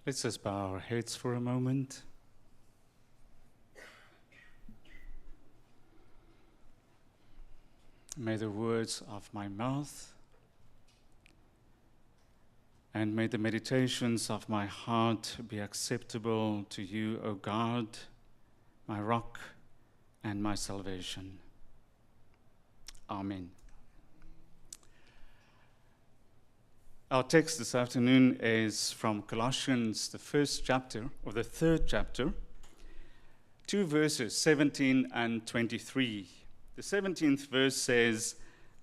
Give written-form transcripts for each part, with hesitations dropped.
Let's just bow our heads for a moment. May the words of my mouth and may the meditations of my heart be acceptable to you, O God, my rock and my salvation. Amen. Our text this afternoon is from Colossians, the first chapter, or the third chapter, 2 verses, 17 and 23. The 17th verse says,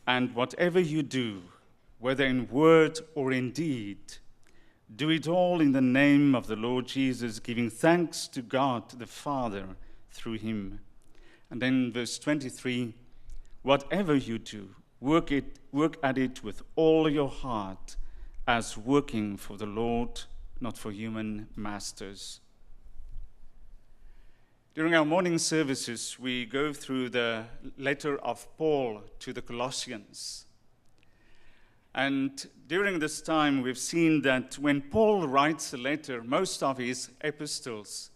"And whatever you do, whether in word or in deed, do it all in the name of the Lord Jesus, giving thanks to God the Father through him." And then verse 23, "Whatever you do, work at it with all your heart, as working for the Lord, not for human masters." During our morning services, we go through the letter of Paul to the Colossians. And during this time, we've seen that when Paul writes a letter, most of his epistles,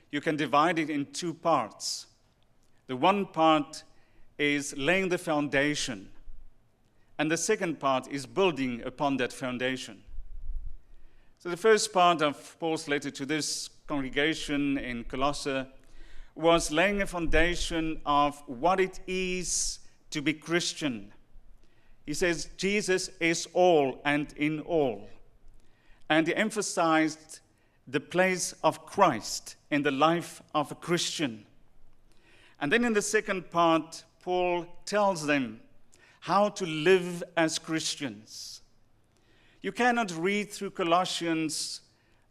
you can divide it in two parts. The one part is laying the foundation, and the second part is building upon that foundation. So the first part of Paul's letter to this congregation in Colossae was laying a foundation of what it is to be Christian. He says Jesus is all and in all. And he emphasized the place of Christ in the life of a Christian. And then in the second part, Paul tells them how to live as Christians. You cannot read through Colossians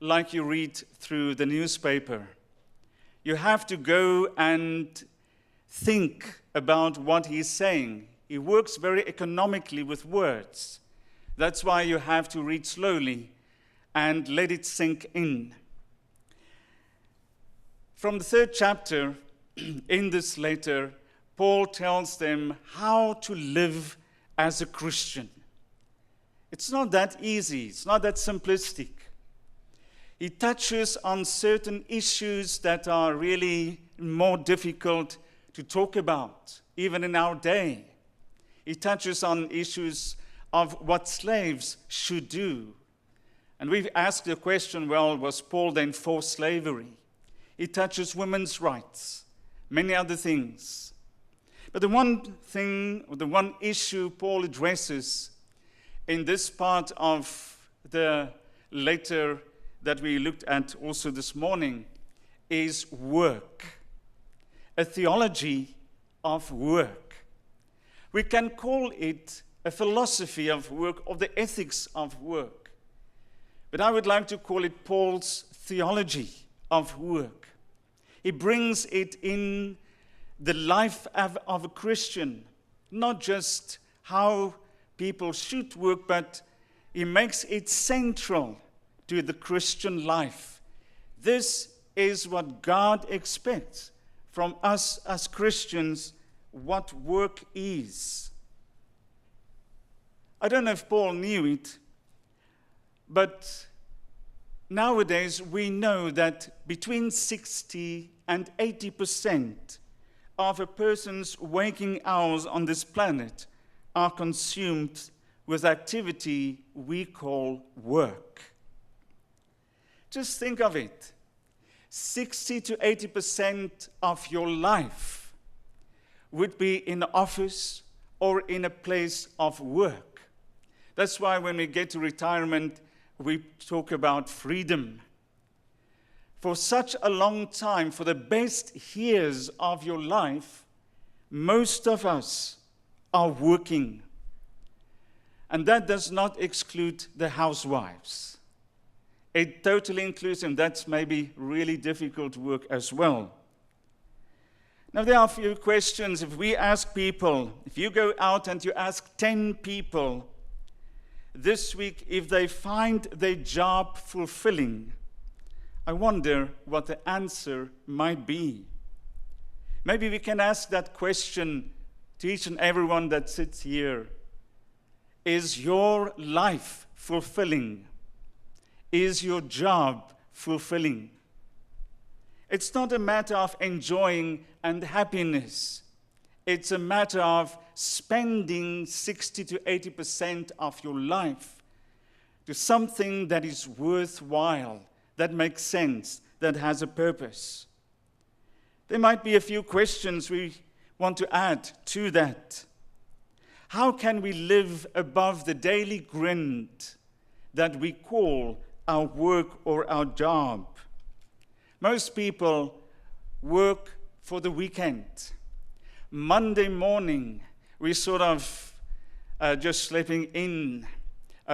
like you read through the newspaper. You have to go and think about what he's saying. He works very economically with words. That's why you have to read slowly and let it sink in. From the third chapter in this letter, Paul tells them how to live as a Christian. It's not that easy. It's not that simplistic. He touches on certain issues that are really more difficult to talk about, even in our day. He touches on issues of what slaves should do. And we've asked the question, well, was Paul then for slavery? He touches women's rights, many other things. But the one issue Paul addresses in this part of the letter that we looked at also this morning is work, a theology of work. We can call it a philosophy of work, or the ethics of work. But I would like to call it Paul's theology of work. He brings it in the life of a Christian, not just how people should work, but he makes it central to the Christian life. This is what God expects from us as Christians, what work is. I don't know if Paul knew it, but nowadays we know that between 60 and 80% of a person's waking hours on this planet are consumed with activity we call work. Just think of it. 60 to 80% of your life would be in the office or in a place of work. That's why when we get to retirement, we talk about freedom. For such a long time, for the best years of your life, most of us are working. And that does not exclude the housewives. It totally includes them. That's maybe really difficult work as well. Now, there are a few questions. If we ask people, if you go out and you ask 10 people this week if they find their job fulfilling, I wonder what the answer might be. Maybe we can ask that question to each and everyone that sits here. Is your life fulfilling? Is your job fulfilling. It's not a matter of enjoying and happiness. It's a matter of spending 60 to 80% of your life to something that is worthwhile, that makes sense, that has a purpose. There might be a few questions we want to add to that. How can we live above the daily grind that we call our work or our job? Most people work for the weekend. Monday morning, we sort of just sleeping in.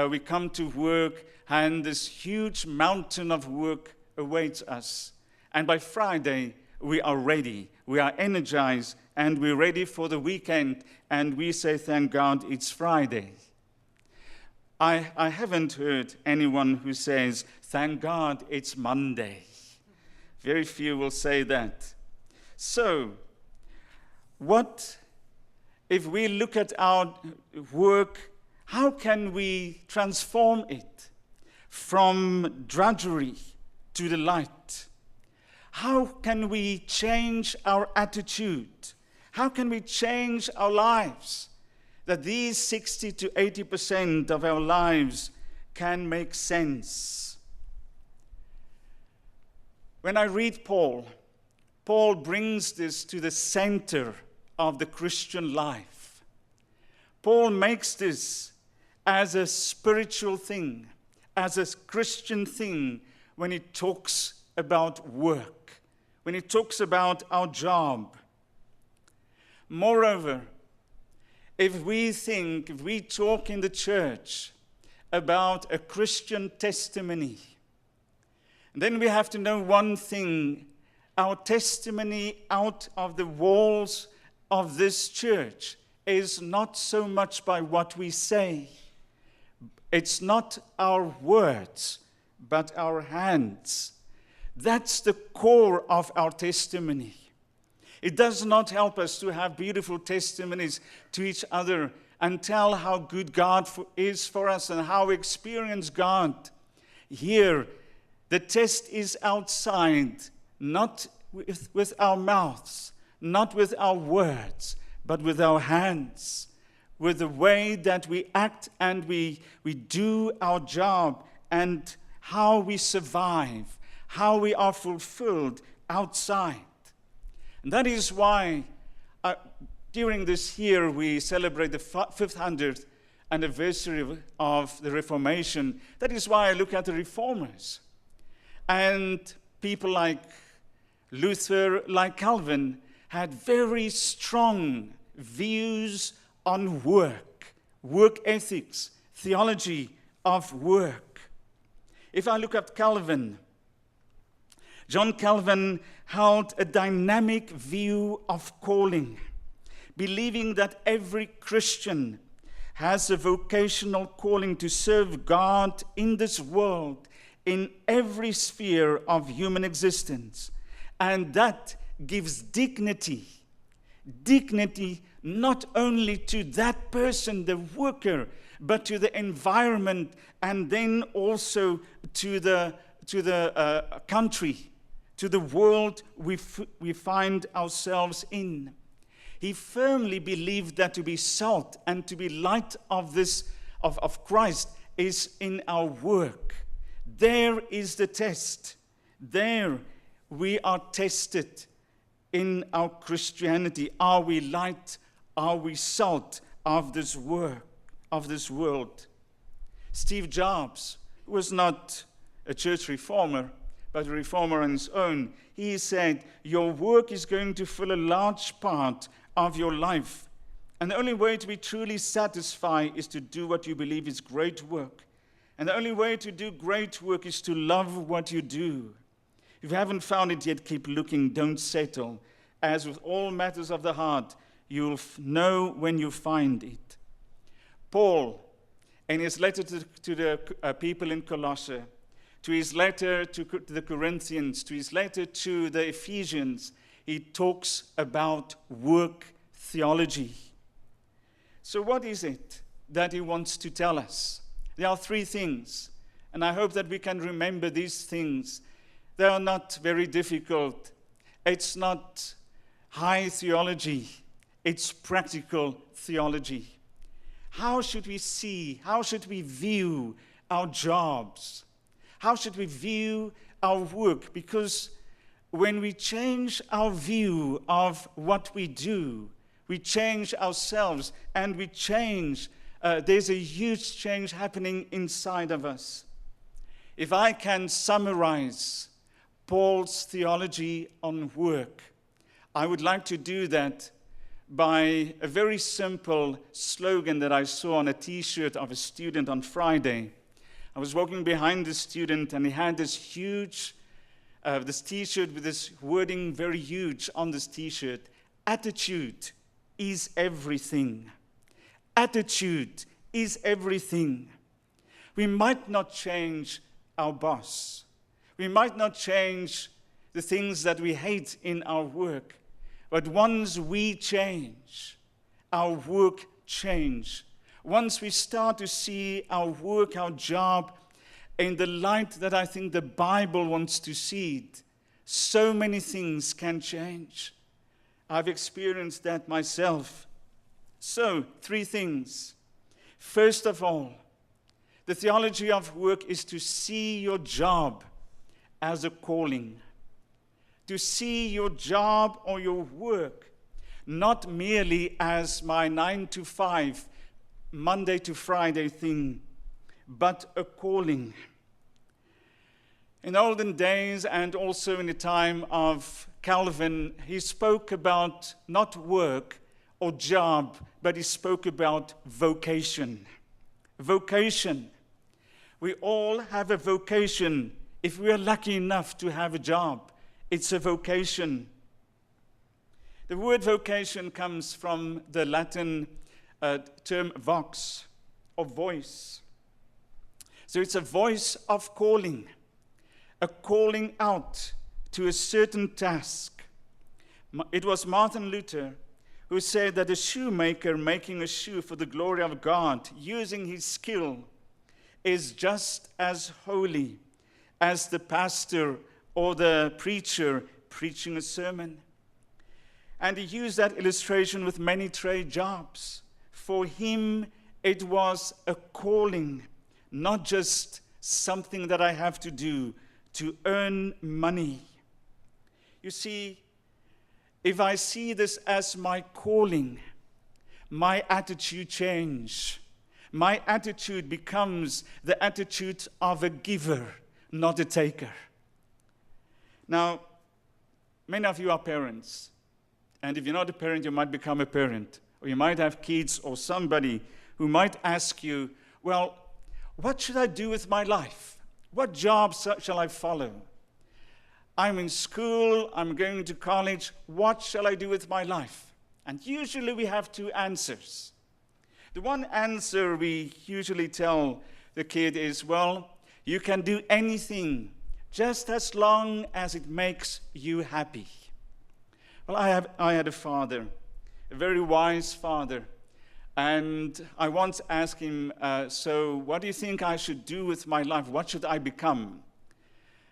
We come to work, and this huge mountain of work awaits us. And by Friday, we are ready. We are energized, and we're ready for the weekend. And we say, thank God, it's Friday. I haven't heard anyone who says, thank God, it's Monday. Very few will say that. So, what if we look at our work, how can we transform it from drudgery to delight? How can we change our attitude? How can we change our lives that these 60 to 80% of our lives can make sense? When I read Paul brings this to the center of the Christian life. Paul makes this as a spiritual thing, as a Christian thing when he talks about work, when he talks about our job. Moreover, if we talk in the church about a Christian testimony, then we have to know one thing. Our testimony out of the walls of this church is not so much by what we say. It's not our words, but our hands. That's the core of our testimony. It does not help us to have beautiful testimonies to each other and tell how good God is for us and how we experience God. Here, the test is outside, not with our mouths, not with our words, but with our hands, with the way that we act and we do our job and how we survive, how we are fulfilled outside. And that is why during this year we celebrate the 500th anniversary of the Reformation. That is why I look at the Reformers. And people like Luther, like Calvin, had very strong views on work ethics, theology of work. If I look at Calvin, John Calvin held a dynamic view of calling, believing that every Christian has a vocational calling to serve God in this world, in every sphere of human existence. And that gives dignity not only to that person, the worker, but to the environment, and then also to the country, to the world we find ourselves in. He firmly believed that to be salt and to be light of Christ is in our work. There is the test. There we are tested in our Christianity. Are we light? Are we salt of this world? Steve Jobs was not a church reformer, but a reformer on his own. He said, your work is going to fill a large part of your life. And the only way to be truly satisfied is to do what you believe is great work. And the only way to do great work is to love what you do. If you haven't found it yet, keep looking, don't settle. As with all matters of the heart, you'll know when you find it. Paul, in his letter to the people in Colossae, to his letter to the Corinthians, to his letter to the Ephesians, he talks about work theology. So what is it that he wants to tell us? There are three things, and I hope that we can remember these things They are not very difficult. It's not high theology. It's practical theology. How should we see, how should we view our jobs? How should we view our work? Because when we change our view of what we do, we change ourselves and we change. There's a huge change happening inside of us. If I can summarize Paul's theology on work, I would like to do that by a very simple slogan that I saw on a t-shirt of a student on Friday. I was walking behind the student and he had this huge, this t-shirt with this wording very huge on this t-shirt. Attitude is everything. Attitude is everything. We might not change our boss. We might not change the things that we hate in our work. But once we change, our work change. Once we start to see our work, our job, in the light that I think the Bible wants to see it, so many things can change. I've experienced that myself. So, 3 things. First of all, the theology of work is to see your job as a calling. To see your job or your work not merely as my 9 to 5, Monday to Friday thing, but a calling. In olden days and also in the time of Calvin, he spoke about not work or job, but he spoke about vocation. Vocation. We all have a vocation if we are lucky enough to have a job. It's a vocation. The word vocation comes from the Latin term vox, or voice. So it's a voice of calling, a calling out to a certain task. It was Martin Luther who said that a shoemaker making a shoe for the glory of God, using his skill, is just as holy as the pastor or the preacher preaching a sermon. And he used that illustration with many trade jobs. For him, it was a calling, not just something that I have to do to earn money. You see, if I see this as my calling, my attitude changes. My attitude becomes the attitude of a giver, not a taker. Now, many of you are parents. And if you're not a parent, you might become a parent. Or you might have kids or somebody who might ask you, well, what should I do with my life? What job shall I follow? I'm in school, I'm going to college. What shall I do with my life? And usually we have 2 answers. The one answer we usually tell the kid is, well, you can do anything just as long as it makes you happy. Well, I had a father, a very wise father, and I once asked him, so what do you think I should do with my life? What should I become?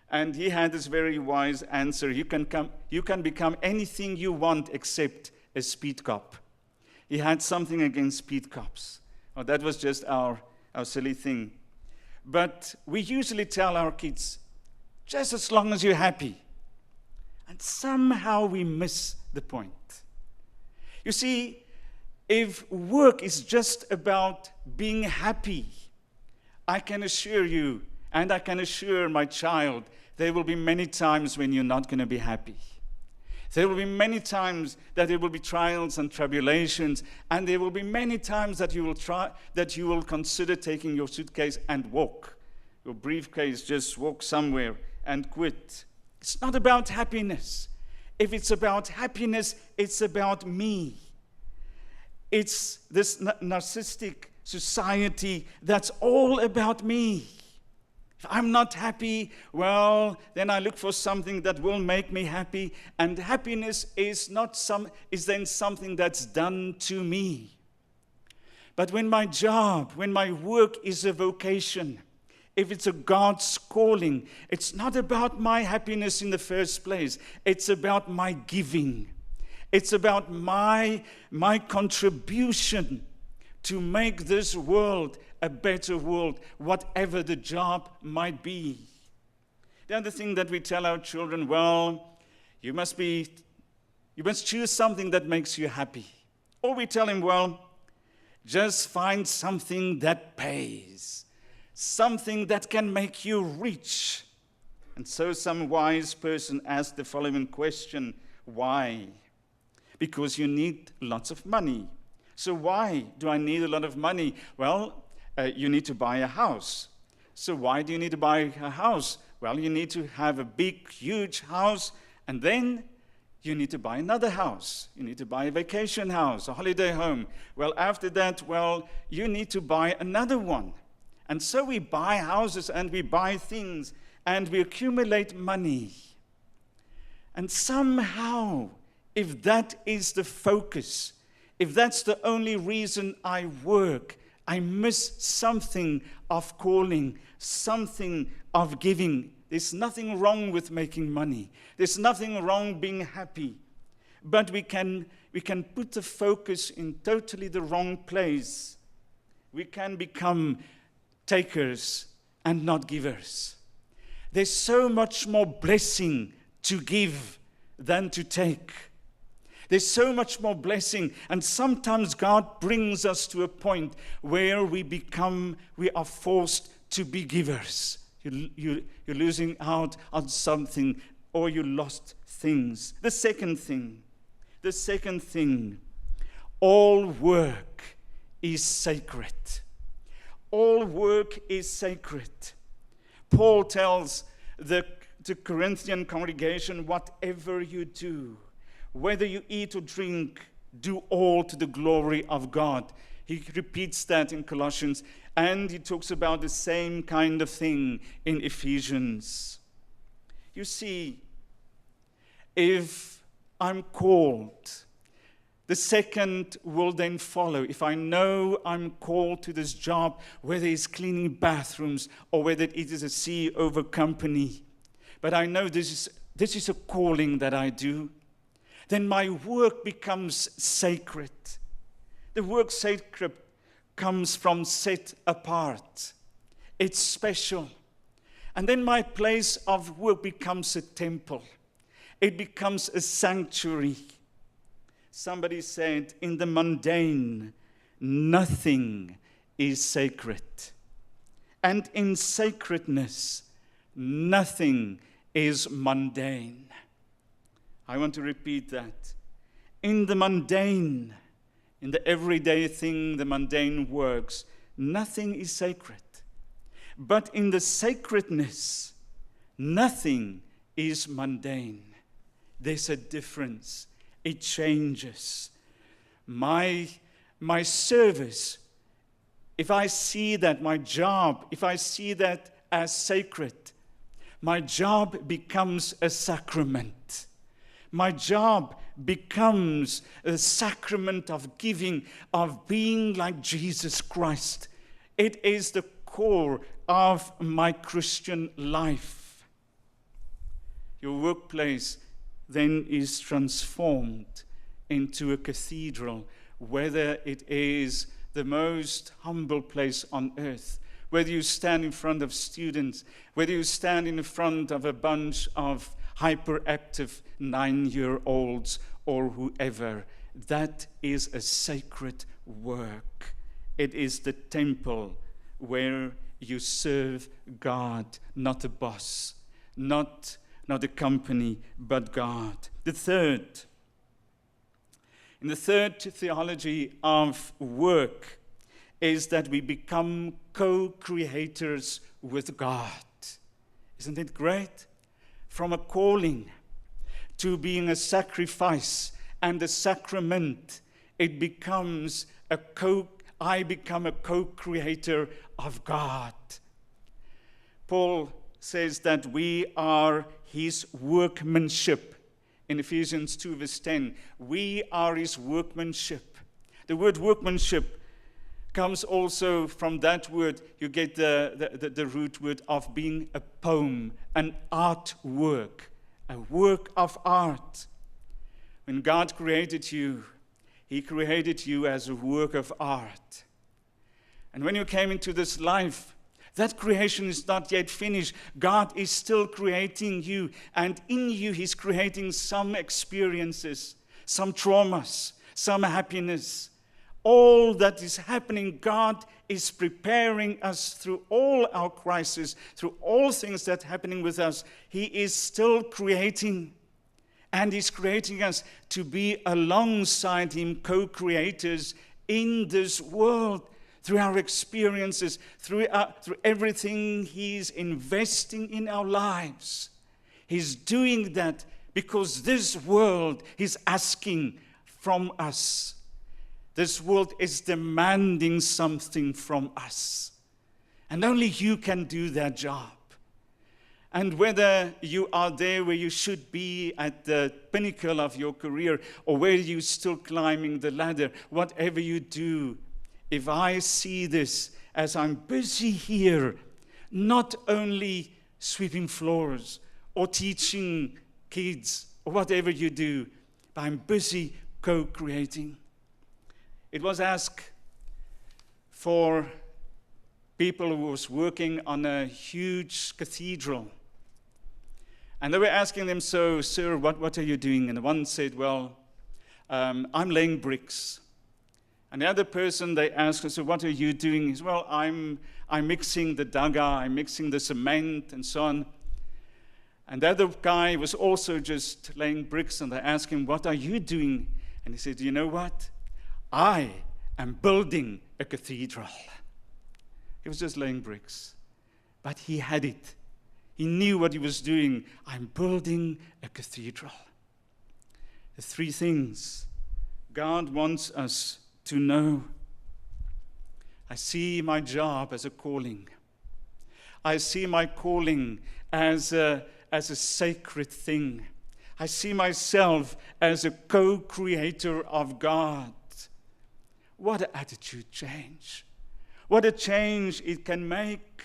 And he had this very wise answer, you can become anything you want except a speed cop. He had something against speed cops. Oh, that was just our silly thing. But we usually tell our kids, just as long as you're happy. And somehow we miss the point. You see, if work is just about being happy, I can assure you, and I can assure my child, there will be many times when you're not going to be happy. There will be many times that there will be trials and tribulations, and there will be many times that you will consider taking your suitcase and walk. Your briefcase, just walk somewhere and quit. It's not about happiness. If it's about happiness, it's about me. It's this narcissistic society that's all about me. If I'm not happy, well, then I look for something that will make me happy. And happiness is then something that's done to me. But when my job, when my work is a vocation, if it's a God's calling, it's not about my happiness in the first place. It's about my giving. It's about my contribution to make this world a better world, whatever the job might be. The other thing that we tell our children, well, you must choose something that makes you happy. Or we tell him, well, just find something that pays, something that can make you rich. And so some wise person asked the following question, why? Because you need lots of money. So why do I need a lot of money? Well, you need to buy a house. So why do you need to buy a house? Well, you need to have a big, huge house, and then you need to buy another house. You need to buy a vacation house, a holiday home. Well, after that, you need to buy another one. And so we buy houses and we buy things and we accumulate money. And somehow, if that is the focus, if that's the only reason I work, I miss something of calling, something of giving. There's nothing wrong with making money. There's nothing wrong being happy. But we can put the focus in totally the wrong place. We can become takers and not givers. There's so much more blessing to give than to take. There's so much more blessing, and sometimes God brings us to a point where we are forced to be givers. You're losing out on something, or you lost things. The second thing, all work is sacred. All work is sacred. Paul tells the Corinthian congregation, whatever you do, whether you eat or drink, do all to the glory of God. He repeats that in Colossians, and he talks about the same kind of thing in Ephesians. You see, if I'm called, the second will then follow. If I know I'm called to this job, whether it's cleaning bathrooms or whether it is a CEO of a company, but I know this is a calling that I do, then my work becomes sacred. The word sacred comes from set apart. It's special. And then my place of work becomes a temple. It becomes a sanctuary. Somebody said, in the mundane, nothing is sacred. And in sacredness, nothing is mundane. I want to repeat that. In the mundane, in the everyday thing, the mundane works, nothing is sacred. But in the sacredness, nothing is mundane. There's a difference. It changes. My service, if I see that, my job, if I see that as sacred, my job becomes a sacrament. My job becomes a sacrament of giving, of being like Jesus Christ. It is the core of my Christian life. Your workplace then is transformed into a cathedral, whether it is the most humble place on earth, whether you stand in front of students, whether you stand in front of a bunch of hyperactive 9-year-olds or whoever, that is a sacred work. It is the temple where you serve God, not a boss, not a company, but God. In the third theology of work is that we become co-creators with God. Isn't it great? From a calling to being a sacrifice and a sacrament, it becomes I become a co-creator of God. Paul says that we are his workmanship. In Ephesians 2 verse 10, we are his workmanship. The word workmanship comes also from that word. You get the root word of being a poem, an artwork, a work of art. When God created you, He created you as a work of art. And when you came into this life, that creation is not yet finished. God is still creating you, and in you He's creating some experiences, some traumas, some happiness. All that is happening, God is preparing us through all our crises, through all things that are happening with us. He is still creating, and He's creating us to be alongside Him, co-creators in this world. Through our experiences, through everything He's investing in our lives. He's doing that because this world is asking from us. This world is demanding something from us. And only you can do that job. And whether you are there where you should be at the pinnacle of your career, or where you're still climbing the ladder, whatever you do, if I see this as I'm busy here, not only sweeping floors or teaching kids or whatever you do, but I'm busy co-creating. It was asked for people who was working on a huge cathedral. And they were asking them, so, sir, what are you doing? And the one said, well, I'm laying bricks. And the other person, they asked, so what are you doing? He said, well, I'm mixing the daga, I'm mixing the cement, and so on. And the other guy was also just laying bricks, and they asked him, what are you doing? And he said, you know what? I am building a cathedral. He was just laying bricks. But he had it. He knew what he was doing. I'm building a cathedral. The three things God wants us to know. I see my job as a calling. I see my calling as a sacred thing. I see myself as a co-creator of God. What an attitude change. What a change it can make.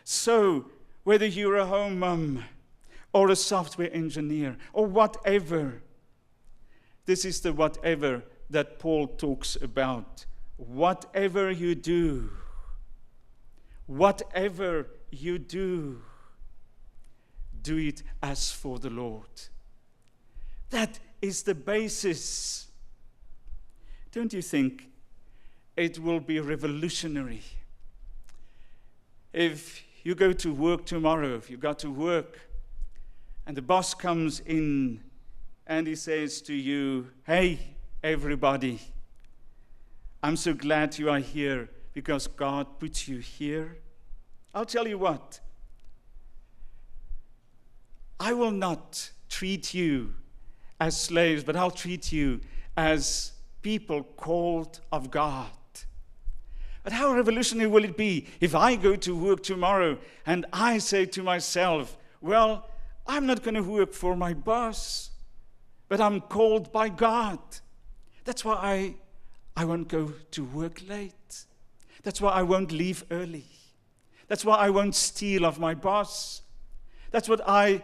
So, whether you're a home mom or a software engineer or whatever, this is the whatever that Paul talks about. Whatever you do, do it as for the Lord. That is the basis. Don't you think it will be revolutionary if you go to work tomorrow, if you got to work, and the boss comes in and he says to you, hey, everybody, I'm so glad you are here because God put you here. I'll tell you what, I will not treat you as slaves, but I'll treat you as people called of God. But how revolutionary will it be if I go to work tomorrow and I say to myself, well, I'm not going to work for my boss, but I'm called by God. That's why I won't go to work late. That's why I won't leave early. That's why I won't steal of my boss. That's what I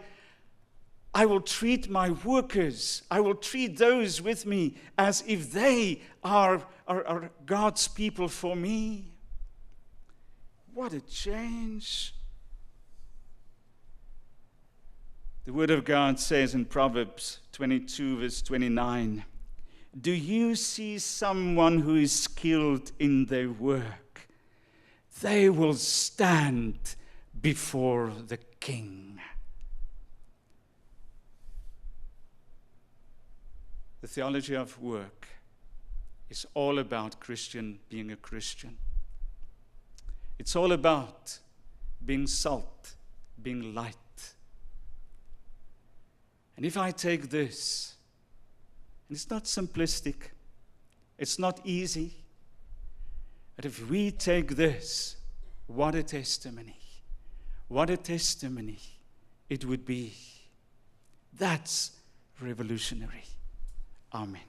will treat my workers. I will treat those with me as if they are God's people for me. What a change. The Word of God says in Proverbs 22, verse 29, do you see someone who is skilled in their work? They will stand before the King. The theology of work is all about being a Christian. It's all about being salt, being light. And if I take this, and it's not simplistic, it's not easy, but if we take this, what a testimony. What a testimony it would be. That's revolutionary. Amen.